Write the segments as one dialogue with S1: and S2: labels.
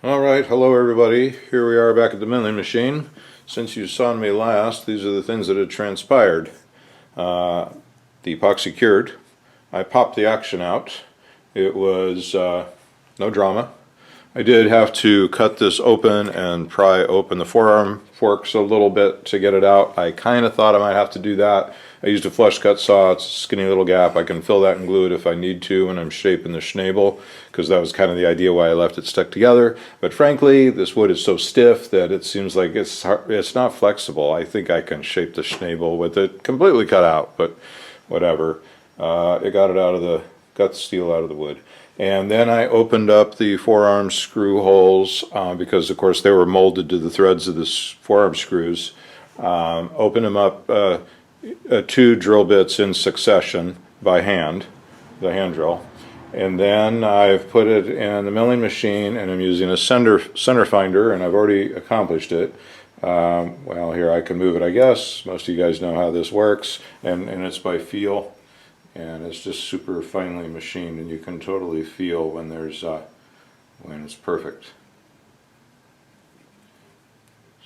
S1: Alright, hello everybody. Here we are back at the milling machine. Since you saw me last, these are the things that had transpired. The epoxy cured. I popped the action out. It was no drama. I did have to cut this open and pry open the forearm forks a little bit to get it out. I kind of thought I might have to do that. I used a flush cut saw. It's a skinny little gap. I can fill that and glue it if I need to when I'm shaping the schnabel, because that was kind of the idea why I left it stuck together. But frankly, this wood is so stiff that it seems like it's not flexible. I think I can shape the schnabel with it completely cut out, but whatever. It got the steel out of the wood. And then I opened up the forearm screw holes because of course they were molded to the threads of the forearm screws. Opened them up 2 drill bits in succession by hand, the hand drill. And then I've put it in the milling machine and I'm using a center finder, and I've already accomplished it. Well, here I can move it, I guess. Most of you guys know how this works, and it's by feel. And it's just super finely machined, and you can totally feel when when it's perfect.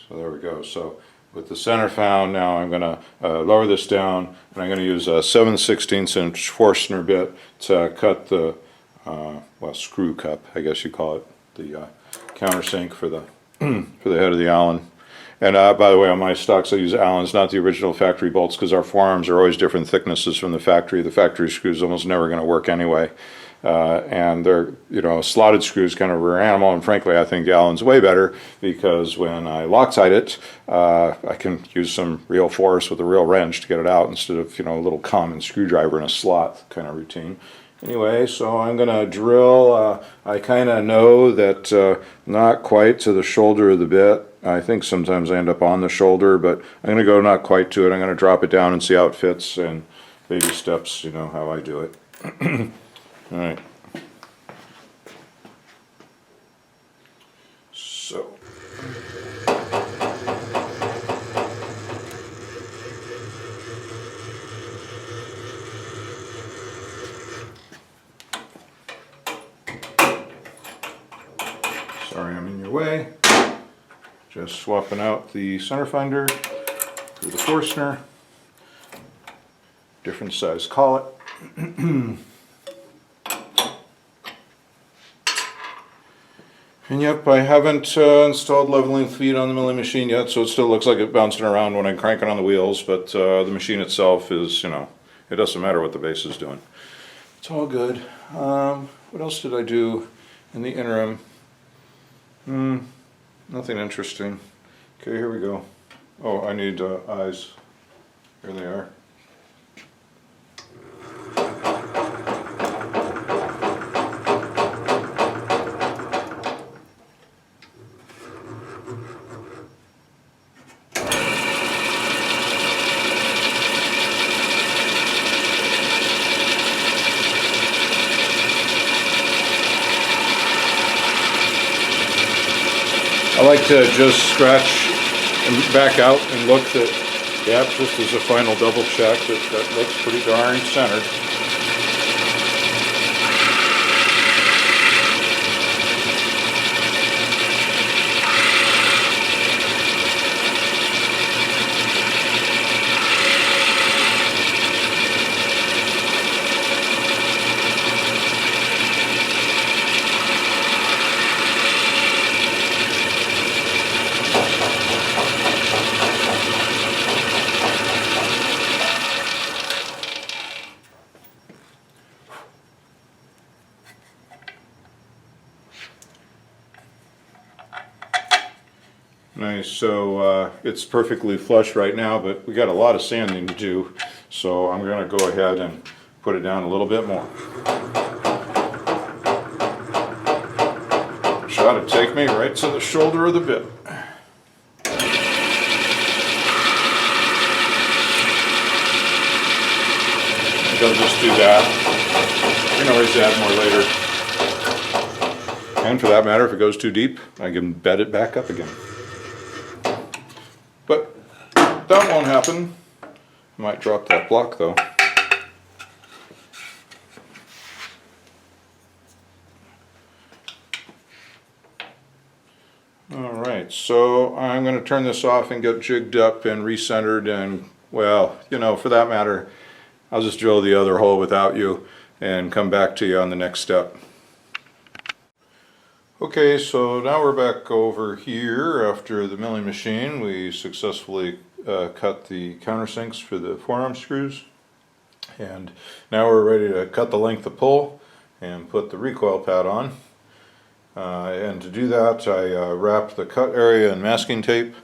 S1: So there we go. So with the center found, now I'm going to lower this down, and I'm going to use a 7/16 inch Forstner bit to cut the well, screw cup, I guess you call it, the countersink for the for the head of the Allen. And by the way, on my stocks I use Allen's, not the original factory bolts, because our forearms are always different thicknesses from the factory. The factory screws almost never going to work anyway. And they're, slotted screws, kind of a rare animal, and frankly I think Allen's way better, because when I Loctite it, I can use some real force with a real wrench to get it out instead of, a little common screwdriver in a slot kind of routine. Anyway, so I'm going to drill. I kind of know that not quite to the shoulder of the bit. I think sometimes I end up on the shoulder, but I'm going to go not quite to it. I'm going to drop it down and see how it fits, and baby steps, how I do it. All right. So. Sorry I'm in your way. Just swapping out the center finder for the Forstner. Different size collet. And yep, I haven't installed leveling feet on the milling machine yet, so it still looks like it's bouncing around when I'm cranking on the wheels, but the machine itself is, it doesn't matter what the base is doing. It's all good. What else did I do in the interim? Nothing interesting. Okay, here we go. Oh, I need eyes. Here they are. I like to just scratch and back out and look that, yep, just as a final double check, that looks pretty darn centered. Nice, so it's perfectly flush right now, but we got a lot of sanding to do, so I'm going to go ahead and put it down a little bit more. Shot to take me right to the shoulder of the bit. I gotta just do that. You can always add more later. And for that matter, if it goes too deep, I can bed it back up again. But that won't happen. I might drop that block though. Alright, so I'm going to turn this off and get jigged up and recentered, and well, you know, for that matter, I'll just drill the other hole without you and come back to you on the next step. Okay, so now we're back over here after the milling machine. We successfully cut the countersinks for the forearm screws, and now we're ready to cut the length of pull and put the recoil pad on. And to do that, I wrapped the cut area in masking tape,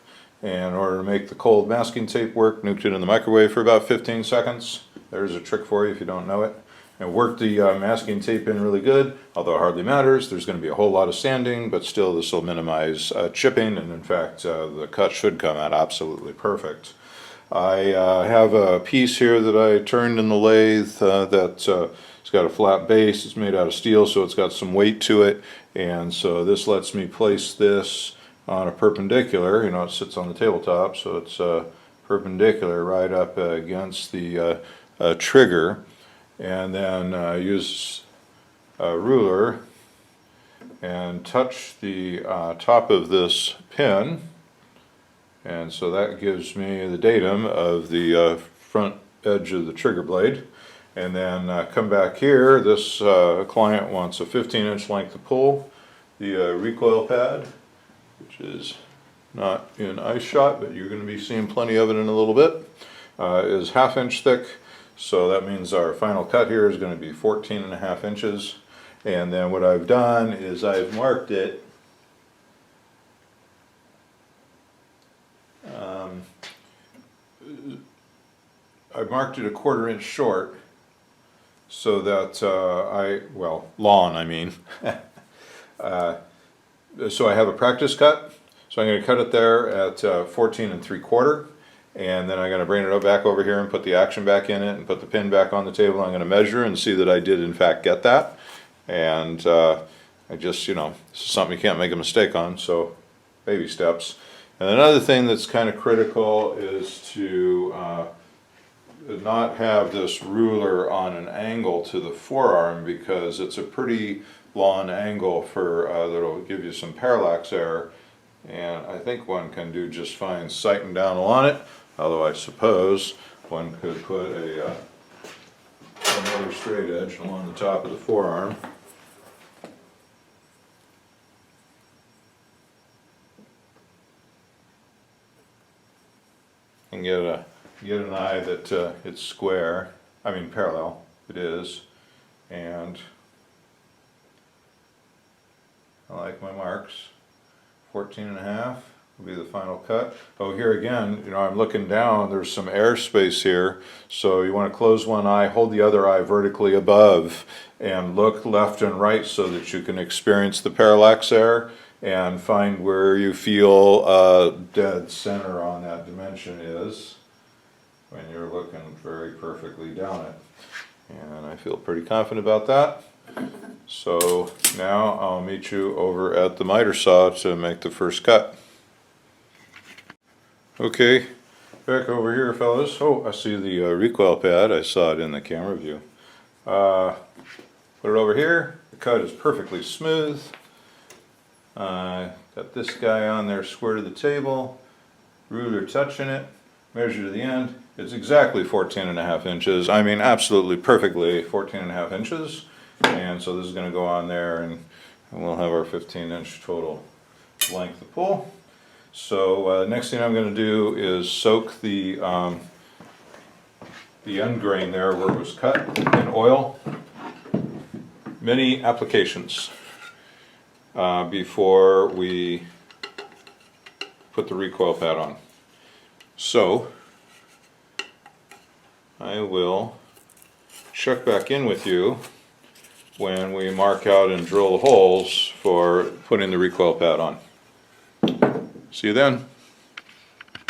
S1: and in order to make the cold masking tape work, nuked it in the microwave for about 15 seconds. There's a trick for you if you don't know it. And worked the masking tape in really good, although it hardly matters. There's going to be a whole lot of sanding, but still this will minimize chipping, and in fact the cut should come out absolutely perfect. I have a piece here that I turned in the lathe that's it's got a flat base. It's made out of steel, so it's got some weight to it, and so this lets me place this on a perpendicular. You know, it sits on the tabletop, so it's perpendicular right up against the trigger, and then use a ruler and touch the top of this pin, and so that gives me the datum of the front edge of the trigger blade. And then come back here. This client wants a 15-inch length of pull. The recoil pad, which is not in ice shot, but you're going to be seeing plenty of it in a little bit, is 1/2 inch thick. So that means our final cut here is going to be 14.5 inches. And then what I've done is I've marked it I marked it 1/4 inch short, so that lawn, I mean. So I have a practice cut, so I'm going to cut it there at 14 3/4, and then I'm going to bring it back over here and put the action back in it and put the pin back on the table. I'm going to measure and see that I did in fact get that, and I just, you know, this is something you can't make a mistake on, so baby steps. And another thing that's kind of critical is to not have this ruler on an angle to the forearm, because it's a pretty long angle for that'll give you some parallax error, and I think one can do just fine sighting down on it, although I suppose one could put another straight edge along the top of the forearm. And get an eye that it's square, I mean parallel, it is, and I like my marks. 14.5 will be the final cut. Oh, here again, you know, I'm looking down, there's some airspace here, so you want to close one eye, hold the other eye vertically above, and look left and right so that you can experience the parallax error and find where you feel dead center on that dimension is when you're looking very perfectly down it. And I feel pretty confident about that. So now I'll meet you over at the miter saw to make the first cut. Okay, back over here, fellas. Oh, I see the recoil pad. I saw it in the camera view. Put it over here. The cut is perfectly smooth. Got this guy on there square to the table, ruler touching it, measure to the end. It's exactly 14.5 inches. I mean, absolutely perfectly 14.5 inches. And so this is going to go on there, and we'll have our 15-inch total length of pull. So next thing I'm going to do is soak the end grain there where it was cut in oil. Many applications before we put the recoil pad on. So I will check back in with you when we mark out and drill the holes for putting the recoil pad on. See you then.